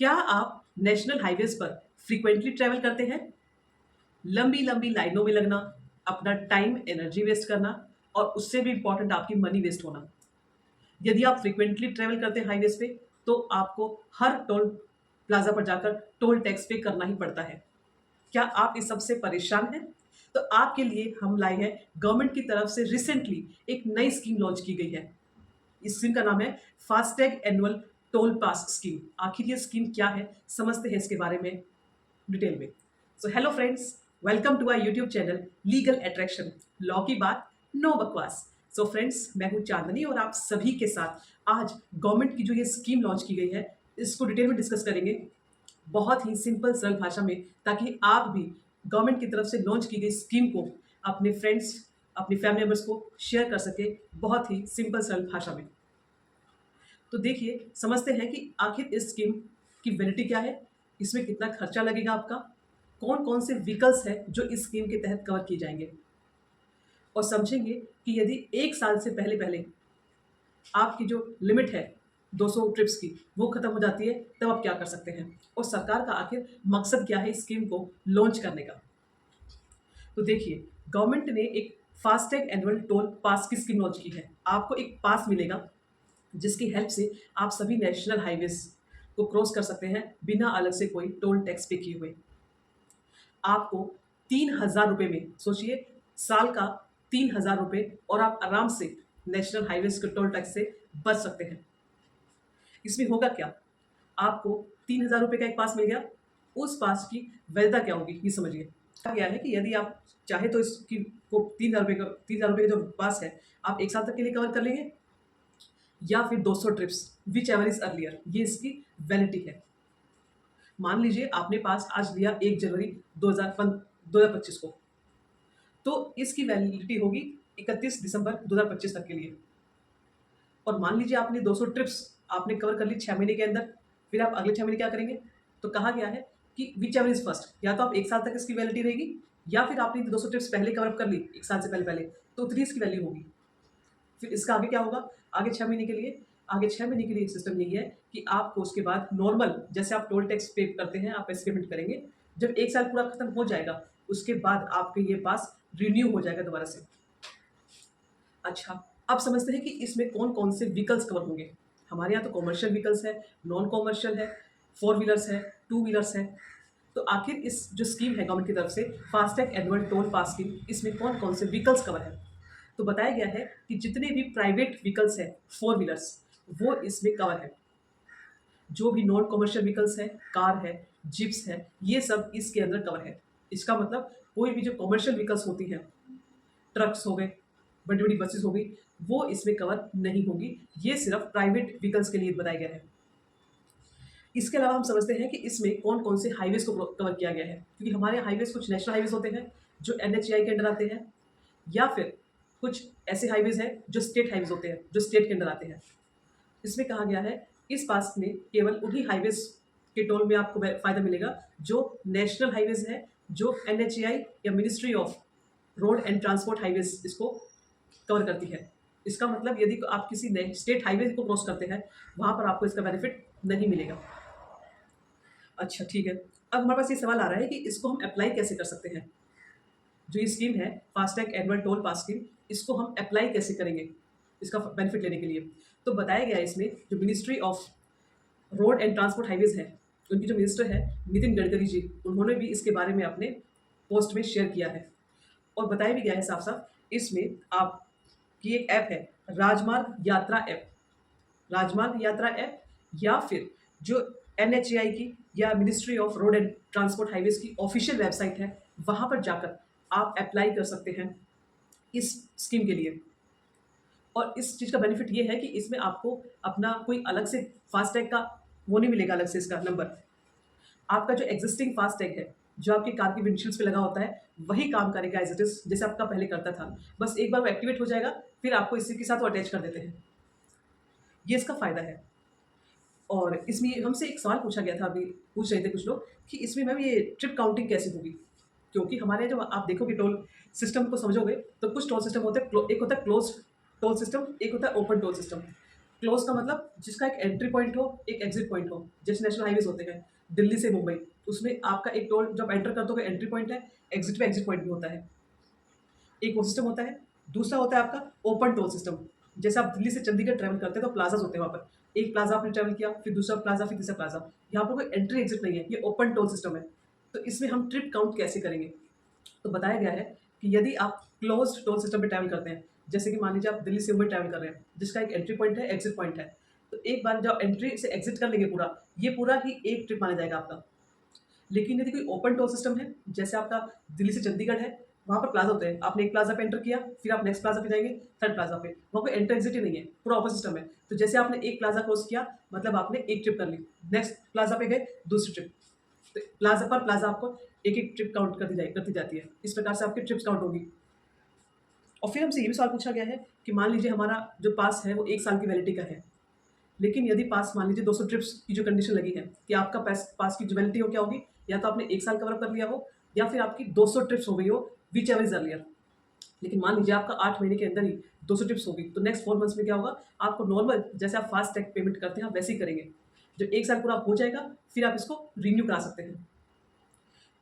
क्या आप national highways पर फ्रीक्वेंटली ट्रैवल करते हैं? लंबी लंबी लाइनों में लगना, अपना टाइम एनर्जी वेस्ट करना और उससे भी इम्पोर्टेंट आपकी मनी वेस्ट होना। यदि आप फ्रीक्वेंटली ट्रैवल करते हैं हाईवेज पे तो आपको हर टोल प्लाजा पर जाकर टोल टैक्स पे करना ही पड़ता है। क्या आप इस सबसे परेशान हैं? तो आपके लिए हम लाए हैं गवर्नमेंट की तरफ से रिसेंटली एक नई स्कीम लॉन्च की गई है। इस स्कीम का नाम है फास्टैग एनुअल टोल पास स्कीम। आखिर ये स्कीम क्या है, समझते हैं इसके बारे में डिटेल में। So hello friends, welcome to our YouTube channel legal attraction, law की बात नो बकवास। सो फ्रेंड्स, मैं हूं चांदनी और आप सभी के साथ आज गवर्नमेंट की जो ये स्कीम लॉन्च की गई है इसको डिटेल में डिस्कस करेंगे, बहुत ही सिंपल सरल भाषा में, ताकि आप भी गवर्नमेंट की तरफ से लॉन्च की गई स्कीम को अपने फ्रेंड्स, अपने फैमिली मेंबर्स को शेयर कर सके बहुत ही सिंपल सरल भाषा में। तो देखिए, समझते हैं कि आखिर इस स्कीम की वैलिडिटी क्या है, इसमें कितना खर्चा लगेगा आपका, कौन कौन से व्हीकल्स हैं जो इस स्कीम के तहत कवर किए जाएंगे, और समझेंगे कि यदि एक साल से पहले पहले आपकी जो लिमिट है 200 ट्रिप्स की वो खत्म हो जाती है, तब आप क्या कर सकते हैं और सरकार का आखिर मकसद क्या है इस स्कीम को लॉन्च करने का। तो देखिए, गवर्नमेंट ने एक फास्टैग एनुअल टोल पास की स्कीम लॉन्च की है। आपको एक पास मिलेगा जिसकी हेल्प से आप सभी नेशनल हाईवेज को क्रॉस कर सकते हैं बिना अलग से कोई टोल टैक्स पे किए हुए। आपको 3,000 रुपये में, सोचिए, साल का 3,000 रुपये, और आप आराम से नेशनल हाईवेज के टोल टैक्स से बच सकते हैं। इसमें होगा क्या, आपको 3,000 रुपये का एक पास मिल गया। उस पास की वैधता क्या होगी ये समझिए। कहा गया है कि यदि आप चाहे तो इसकी को 3,000 रुपये का जो पास है आप एक साल तक के लिए कवर कर लेंगे, या फिर 200 trips, which ever is earlier, ये इसकी वैलिडिटी है। मान लीजिए आपने पास आज लिया 1 जनवरी 2025 को, तो इसकी वैलिडिटी होगी 31 दिसंबर 2025 तक के लिए। और मान लीजिए आपने 200 ट्रिप्स आपने कवर कर ली 6 महीने के अंदर, फिर आप अगले 6 महीने क्या करेंगे? तो कहा गया है कि विच एवर इज फर्स्ट, या तो आप एक साल तक इसकी वैलिडिटी रहेगी, या फिर आपने 200 ट्रिप्स पहले कवर कर ली एक साल से पहले पहले, तो उतनी इसकी वैल्यू होगी। फिर इसका आगे क्या होगा? आगे 6 महीने के लिए, आगे 6 महीने के लिए सिस्टम यही है कि आपको उसके बाद नॉर्मल जैसे आप टोल टैक्स पे करते हैं आप ऐसे पेमेंट करेंगे। जब एक साल पूरा खत्म हो जाएगा उसके बाद आपके ये पास रिन्यू हो जाएगा दोबारा से। अच्छा, अब समझते हैं कि इसमें कौन कौन से व्हीकल्स कवर होंगे। हमारे यहाँ तो कॉमर्शियल व्हीकल्स है, नॉन कॉमर्शियल है, फोर व्हीलर्स है, टू व्हीलर्स है। तो आखिर इस जो स्कीम है गवर्नमेंट की तरफ से फास्टैग एनुअल टोल पास स्कीम, इसमें कौन कौन से व्हीकल्स कवर है? तो बताया गया है कि जितने भी प्राइवेट व्हीकल्स हैं, फोर व्हीलर्स, वो इसमें कवर है। जो भी नॉन कमर्शियल व्हीकल्स हैं, कार है, जिप्स है, ये सब इसके अंदर कवर है। इसका मतलब कोई भी जो कमर्शियल व्हीकल्स होती हैं, ट्रक्स हो गए, बड़ी बड़ी बसेस हो गई, वो इसमें कवर नहीं होगी। ये सिर्फ प्राइवेट व्हीकल्स के लिए बताया गया है। इसके अलावा हम समझते हैं कि इसमें कौन कौन से हाईवेज को कवर किया गया है, क्योंकि हमारे हाईवेज कुछ नेशनल हाईवेज होते हैं जो NHAI के अंडर आते हैं, या फिर कुछ ऐसे हाईवेज हैं जो स्टेट हाईवेज होते हैं जो स्टेट के अंडर आते हैं। इसमें कहा गया है इस पास में केवल उन्हीं हाईवेज के टोल में आपको फायदा मिलेगा जो नेशनल हाईवेज है, जो NHAI या ministry of road and transport highways इसको कवर करती है। इसका मतलब यदि आप किसी स्टेट हाईवे को क्रॉस करते हैं, वहां पर आपको इसका बेनिफिट नहीं मिलेगा। अच्छा, ठीक है। अब हमारे पास ये सवाल आ रहा है कि इसको हम अप्लाई कैसे कर सकते हैं। जो ये स्कीम है फास्टैग एनुअल टोल पास स्कीम, इसको हम अप्लाई कैसे करेंगे इसका बेनिफिट लेने के लिए? तो बताया गया है इसमें जो ministry of road and transport highways है, उनकी जो मिनिस्टर है नितिन गडकरी जी, उन्होंने भी इसके बारे में अपने पोस्ट में शेयर किया है। और बताया भी गया है साफ साफ, इसमें आपकी एक ऐप है, राजमार्ग यात्रा ऐप। राजमार्ग यात्रा ऐप, या फिर जो NHAI की या ministry of road and transport highways की ऑफिशियल वेबसाइट है, वहां पर जाकर आप अप्लाई कर सकते हैं इस स्कीम के लिए। और इस चीज़ का बेनिफिट ये है कि इसमें आपको अपना कोई अलग से फास्टैग का वो नहीं मिलेगा, अलग से इसका नंबर। आपका जो एग्जिस्टिंग फास्टैग है जो आपकी कार की विंडशील्ड्स पे लगा होता है, वही काम करेगा एज इट इज जैसे आपका पहले करता था। बस एक बार वो एक्टिवेट हो जाएगा, फिर आपको इसी के साथ वो अटैच कर देते हैं। ये इसका फ़ायदा है। और इसमें हमसे एक सवाल पूछा गया था, अभी पूछ रहे थे कुछ लोग कि इसमें मैम ये ट्रिप काउंटिंग कैसे होगी? क्योंकि हमारे यहाँ जब आप देखोगे टोल सिस्टम को समझोगे तो कुछ टोल सिस्टम होते हैं, एक होता है क्लोज टोल सिस्टम, एक होता है ओपन टोल सिस्टम। क्लोज का मतलब जिसका एक एंट्री पॉइंट हो, एक एग्जिट पॉइंट हो। जैसे नेशनल हाईवेज होते हैं दिल्ली से मुंबई, उसमें आपका एक टोल जब एंटर करते हो एंट्री पॉइंट है, एग्जिट पे एग्जिट पॉइंट भी होता है। एक वो सिस्टम होता है। दूसरा होता है आपका ओपन टोल सिस्टम। जैसे आप दिल्ली से चंडीगढ़ ट्रैवल करते हैं तो प्लाजाज होते हैं वहाँ पर। एक प्लाजा आपने ट्रैवल किया, फिर दूसरा प्लाजा, फिर तीसरा प्लाजा। यहाँ पर कोई एंट्री एग्जिट नहीं है, ये ओपन टोल सिस्टम है। तो इसमें हम ट्रिप काउंट कैसे करेंगे? तो बताया गया है कि यदि आप क्लोज्ड टोल सिस्टम पे ट्रैवल करते हैं, जैसे कि मान लीजिए आप दिल्ली से मुंबई ट्रैवल कर रहे हैं, जिसका एक एंट्री पॉइंट है, एग्जिट पॉइंट है। तो एक बार जब एंट्री से एग्जिट कर लेंगे पूरा, ये पूरा ही एक ट्रिप माना जाएगा आपका। लेकिन यदि कोई ओपन टोल सिस्टम है, जैसे आपका दिल्ली से चंडीगढ़ है, वहाँ पर प्लाजा होते हैं। आपने एक प्लाजा पे एंटर किया, फिर आप नेक्स्ट प्लाजा पे जाएंगे, थर्ड प्लाजा पे, वहाँ कोई एंटर एग्जिट ही नहीं है, पूरा ओपन सिस्टम है। तो जैसे आपने एक प्लाजा क्रॉस किया, मतलब आपने एक ट्रिप कर ली, नेक्स्ट प्लाजा पे गए, दूसरी ट्रिप। तो प्लाजा पर प्लाजा आपको एक एक ट्रिप काउंट करती जाती है। इस प्रकार से आपकी ट्रिप्स काउंट होगी। और फिर हमसे ये भी सवाल पूछा गया है कि मान लीजिए हमारा जो पास है वो 1 साल की वैलिडिटी का है। लेकिन यदि पास मान लीजिए 200 ट्रिप्स की जो कंडीशन लगी है कि आपका पास की जो वैलिडिटी हो क्या होगी, या तो आपने 1 साल कवर अप कर लिया हो, या फिर आपकी 200 ट्रिप्स हो गई हो, व्हिच एवर इज अर्लियर। लेकिन मान लीजिए आपका 8 महीने के अंदर ही 200 ट्रिप्स होगी, तो नेक्स्ट 4 मंथ्स में क्या होगा? आपको नॉर्मल जैसे आप फास्ट टैग पेमेंट करते हैं आप वैसे ही करेंगे। जब 1 साल पूरा हो जाएगा, फिर आप इसको रिन्यू करा सकते हैं।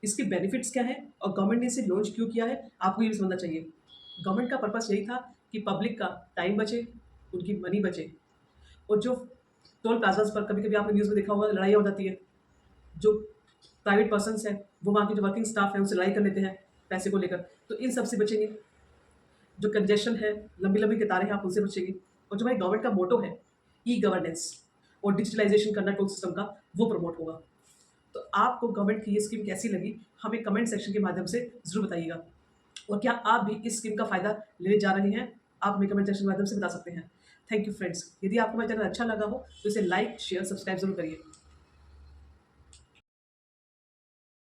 इसके बेनिफिट्स क्या है और गवर्नमेंट ने इसे लॉन्च क्यों किया है, आपको ये भी समझना चाहिए। गवर्नमेंट का पर्पस यही था कि पब्लिक का टाइम बचे, उनकी मनी बचे। और जो टोल प्लाजाज पर कभी कभी आपने न्यूज़ में देखा होगा लड़ाइयाँ हो जाती है, जो प्राइवेट पर्सनस हैं वो वहाँ के जो वर्किंग स्टाफ है उनसे लड़ाई कर लेते हैं पैसे को लेकर, तो इन सब से बचेंगे। जो कंजेशन है, लंबी लंबी कतारें हैं, आप उनसे बचेंगे। और जो हमारी गवर्नमेंट का मोटो है ई गवर्नेंस और डिजिटलाइजेशन करना टोल सिस्टम का, वो प्रमोट होगा। तो आपको गवर्नमेंट की ये स्कीम कैसी लगी, हमें कमेंट सेक्शन के माध्यम से ज़रूर बताइएगा। और क्या आप भी इस स्कीम का फ़ायदा लेने जा रहे हैं, आप हमें कमेंट सेक्शन के माध्यम से बता सकते हैं। Thank you friends. यदि आपको मेरा चैनल अच्छा लगा हो तो इसे लाइक शेयर सब्सक्राइब जरूर करिए।